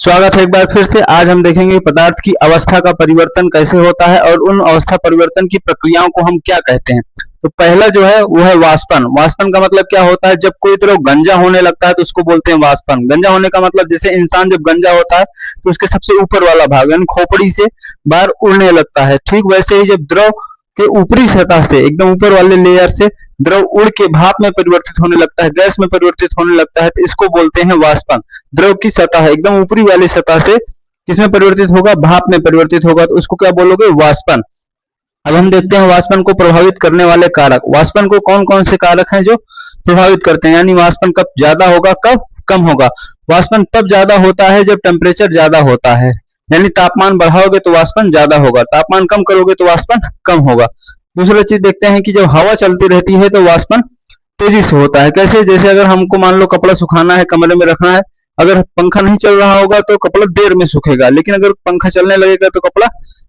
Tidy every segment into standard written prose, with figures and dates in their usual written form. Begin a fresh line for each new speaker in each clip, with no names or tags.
स्वागत है एक बार फिर से। आज हम देखेंगे पदार्थ की अवस्था का परिवर्तन कैसे होता है और उन अवस्था परिवर्तन की प्रक्रियाओं को हम क्या कहते हैं। तो पहला जो है वो है वाष्पन। वाष्पन का मतलब क्या होता है? जब कोई द्रव गंजा होने लगता है तो उसको बोलते हैं वाष्पन। गंजा होने का मतलब जैसे इंसान जब गंजा होता है तो उसके सबसे ऊपर वाला भाग यानी खोपड़ी से बाहर उड़ने लगता है। ठीक वैसे ही जब द्रव के ऊपरी सतह से एकदम ऊपर वाले लेयर से द्रव उड़ के भाप में परिवर्तित होने लगता है, गैस में परिवर्तित होने लगता है, तो इसको बोलते हैं वाष्पन। द्रव की सतह एकदम ऊपरी वाली सतह से किसमें परिवर्तित होगा? भाप में परिवर्तित होगा, तो उसको क्या बोलोगे? वाष्पन। अब हम देखते हैं वाष्पन को प्रभावित करने वाले कारक। वाष्पन को कौन कौन से कारक हैं जो प्रभावित करते हैं, यानी वाष्पन कब ज्यादा होगा कब कम होगा। वाष्पन तब ज्यादा होता है जब टेम्परेचर ज्यादा होता है, यानी तापमान बढ़ाओगे तो वाष्पन ज्यादा होगा, तापमान कम करोगे तो वाष्पन कम होगा। दूसरा चीज देखते हैं कि जब हवा चलती रहती है तो वाष्पन तेजी से होता है। कैसे? जैसे अगर हमको मान लो कपड़ा सुखाना है, कमरे में रखना है, अगर पंखा नहीं चल रहा होगा तो कपड़ा देर में सूखेगा, लेकिन अगर पंखा चलने लगेगा तो कपड़ा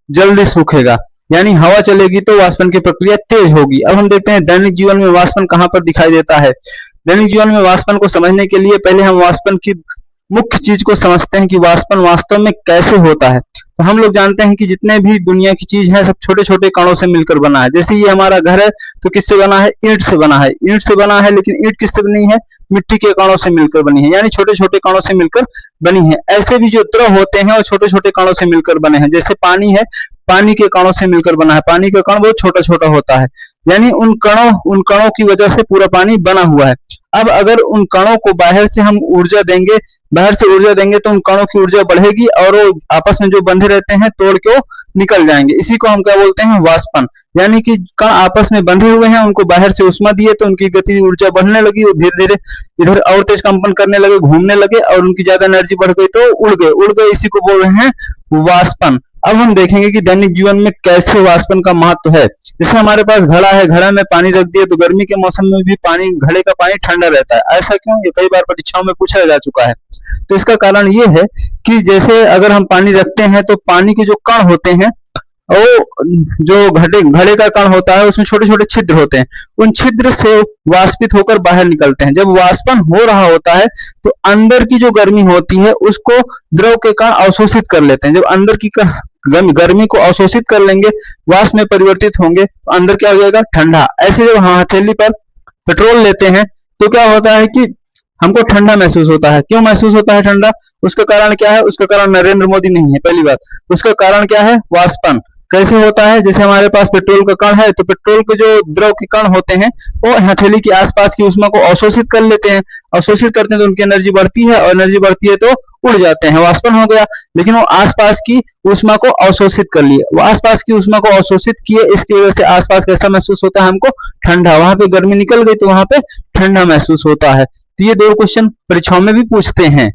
जल्दी सूखेगा, यानी हवा चलेगी तो वाष्पन की प्रक्रिया तेज होगी। अब हम देखते हैं दैनिक जीवन में वाष्पन कहाँ पर दिखाई देता है। दैनिक जीवन में वाष्पन को समझने के लिए पहले हम वाष्पन की मुख्य चीज को समझते हैं कि वाष्पन वास्तव में कैसे होता है। तो हम लोग जानते हैं कि जितने भी दुनिया की चीज है सब छोटे छोटे कणों से मिलकर बना है। जैसे ये हमारा घर है तो किससे बना है? ईंट से बना है। ईंट से बना है, लेकिन ईंट किससे बनी है? मिट्टी के कणों से मिलकर बनी है, यानी छोटे छोटे कणों से मिलकर बनी है। ऐसे भी जो द्रव होते हैं वो छोटे छोटे कणों से मिलकर बने हैं। जैसे पानी है, पानी के कणों से मिलकर बना है। पानी का कण बहुत छोटा छोटा होता है, यानी उन कणों की वजह से पूरा पानी बना हुआ है। अब अगर उन कणों को बाहर से हम ऊर्जा देंगे, तो उन कणों की ऊर्जा बढ़ेगी और वो आपस में जो बंधे रहते हैं तोड़ के वो निकल जाएंगे। इसी को हम क्या बोलते हैं? वाष्पन। यानी कि कण आपस में बंधे हुए हैं, उनको बाहर से उष्मा दिए तो उनकी गति ऊर्जा बढ़ने लगी, वो धीरे धीरे इधर और तेज कंपन करने लगे, घूमने लगे और उनकी ज्यादा एनर्जी बढ़ गई तो उड़ गए। इसी को बोल रहे हैं वाष्पन। अब हम देखेंगे कि दैनिक जीवन में कैसे वाष्पन का महत्व है। जैसे हमारे पास घड़ा है, घड़ा में पानी रख दिए तो गर्मी के मौसम में भी घड़े का पानी ठंडा रहता है। ऐसा क्यों? ये कई बार परीक्षाओं में पूछा जा चुका है। तो इसका कारण ये है कि जैसे अगर हम पानी रखते हैं तो पानी के जो कण होते हैं वो जो घड़े का कण होता है उसमें छोटे छोटे छिद्र होते हैं, उन छिद्र से वाष्पित होकर बाहर निकलते हैं। जब वाष्पन हो रहा होता है तो अंदर की जो गर्मी होती है उसको द्रव के कण अवशोषित कर लेते हैं। जब अंदर की गर्मी को अवशोषित कर लेंगे, वाष्प में परिवर्तित होंगे तो अंदर क्या हो जाएगा? ठंडा। ऐसे जब हम हथेली पर पेट्रोल लेते हैं तो क्या होता है कि हमको ठंडा महसूस होता है। क्यों महसूस होता है ठंडा? उसका कारण क्या है? उसका कारण नरेंद्र मोदी नहीं है, पहली बात। उसका कारण क्या है? वाष्पन। कैसे होता है? जैसे हमारे पास पेट्रोल का कण है तो पेट्रोल के जो द्रव के कण होते हैं वो हथेली के आसपास की ऊष्मा को अवशोषित कर लेते हैं। अवशोषित करते हैं तो उनकी एनर्जी बढ़ती है और एनर्जी बढ़ती है तो उड़ जाते हैं, वाष्पन हो गया। लेकिन वो आसपास की ऊष्मा को अवशोषित कर लिए, वो आसपास की ऊष्मा को अवशोषित किए, इसकी वजह से आसपास कैसा महसूस होता है? हमको ठंडा। वहां पे गर्मी निकल गई तो वहां पे ठंडा महसूस होता है। तो ये दो क्वेश्चन परीक्षाओं में भी पूछते हैं।